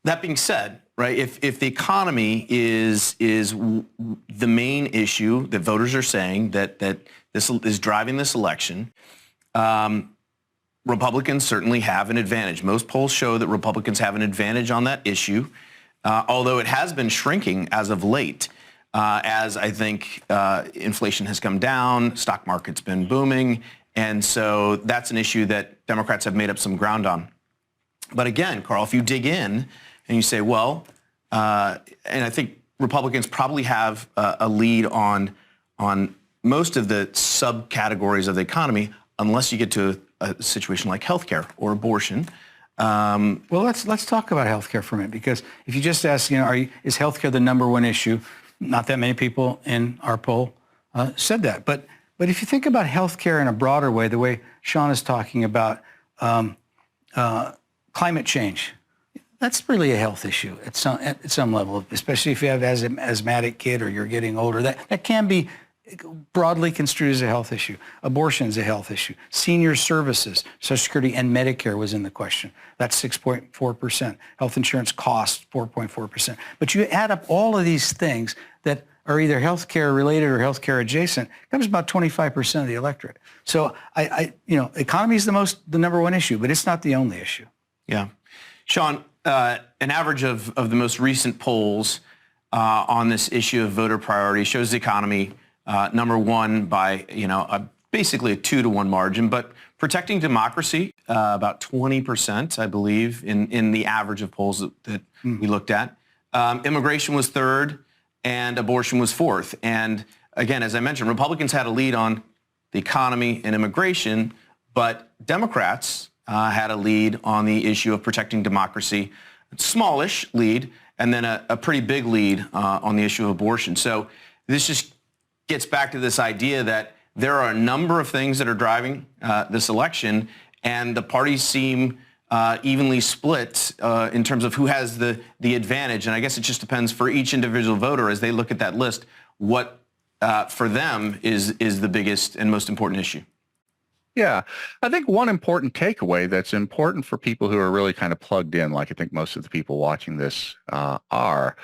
That being said, right, if the economy is the main issue that voters are saying that this is driving this election, Republicans certainly have an advantage. Most polls show that Republicans have an advantage on that issue, although it has been shrinking as of late. As I think inflation has come down, stock market's been booming, and so that's an issue that Democrats have made up some ground on. But again, Carl, if you dig in and you say, well, and I think Republicans probably have a lead on most of the subcategories of the economy, unless you get to a situation like healthcare or abortion. Well, let's talk about healthcare for a minute, because if you just ask, is healthcare the number one issue? Not that many people in our poll said that. But if you think about healthcare in a broader way, the way Sean is talking about climate change, that's really a health issue at some level, especially if you have an asthmatic kid or you're getting older. That can be broadly construed as a health issue. Abortion is a health issue. Senior services, Social Security and Medicare was in the question. That's 6.4%. Health insurance costs, 4.4%. But you add up all of these things that are either healthcare related or healthcare adjacent, it comes about 25% of the electorate. So economy is the number one issue, but it's not the only issue. Yeah. Sean, an average of the most recent polls on this issue of voter priority shows the economy number one by, basically a 2-to-1 margin, but protecting democracy, about 20%, I believe, in the average of polls that we looked at. Immigration was third, and abortion was fourth. And again, as I mentioned, Republicans had a lead on the economy and immigration, but Democrats had a lead on the issue of protecting democracy, smallish lead, and then a pretty big lead on the issue of abortion. So this just gets back to this idea that there are a number of things that are driving this election, and the parties seem evenly split in terms of who has the advantage. And I guess it just depends for each individual voter as they look at that list, what for them is the biggest and most important issue. Yeah, I think one important takeaway that's important for people who are really kind of plugged in, like I think most of the people watching this are,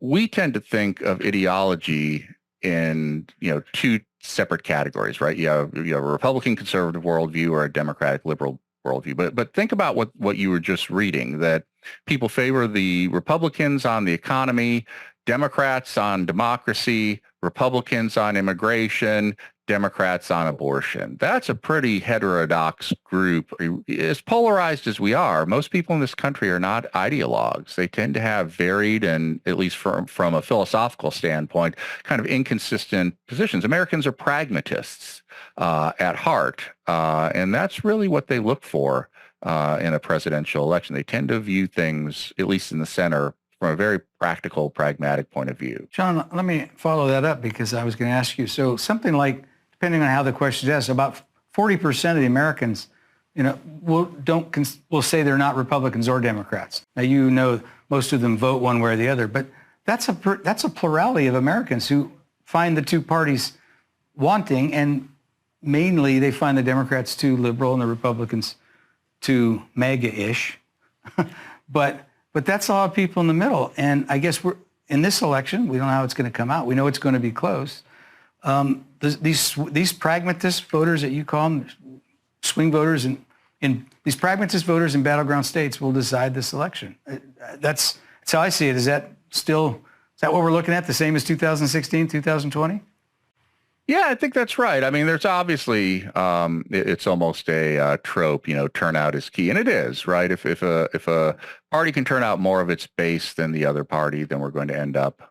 we tend to think of ideology in, two separate categories, right? You have a Republican conservative worldview or a Democratic liberal worldview. But think about what you were just reading, that people favor the Republicans on the economy, Democrats on democracy, Republicans on immigration, Democrats on abortion. That's a pretty heterodox group. As polarized as we are, most people in this country are not ideologues. They tend to have varied and, at least from a philosophical standpoint, kind of inconsistent positions. Americans are pragmatists at heart, and that's really what they look for in a presidential election. They tend to view things, at least in the center, from a very practical, pragmatic point of view. John, let me follow that up, because I was going to ask you, so something like, depending on how the question is asked, about 40% of the Americans, will say they're not Republicans or Democrats. Now, most of them vote one way or the other, but that's a plurality of Americans who find the two parties wanting, and mainly they find the Democrats too liberal and the Republicans too MAGA-ish. But that's a lot of people in the middle. And I guess we're in this election, we don't know how it's going to come out. We know it's going to be close. These pragmatist voters that you call them, swing voters, and these pragmatist voters in battleground states will decide this election. That's how I see it. Is that what we're looking at? The same as 2016, 2020? Yeah, I think that's right. I mean, there's obviously, it's almost a trope, turnout is key. And it is, right? If a party can turn out more of its base than the other party, then we're going to end up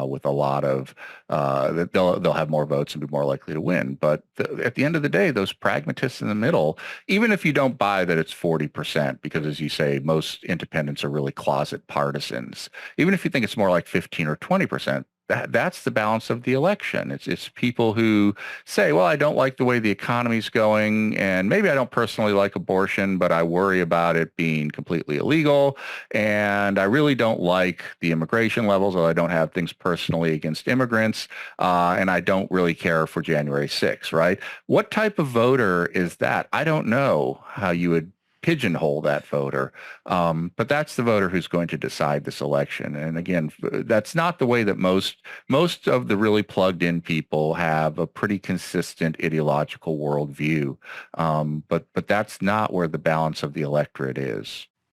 with a lot of, they'll have more votes and be more likely to win. But at the end of the day, those pragmatists in the middle, even if you don't buy that it's 40%, because as you say, most independents are really closet partisans, even if you think it's more like 15 or 20%, that's the balance of the election. It's people who say, well, I don't like the way the economy's going, and maybe I don't personally like abortion, but I worry about it being completely illegal, and I really don't like the immigration levels, or I don't have things personally against immigrants, and I don't really care for January 6th, right? What type of voter is that? I don't know how you would pigeonhole that voter. But that's the voter who's going to decide this election. And again, that's not the way that most of the really plugged in people have a pretty consistent ideological worldview. But that's not where the balance of the electorate is.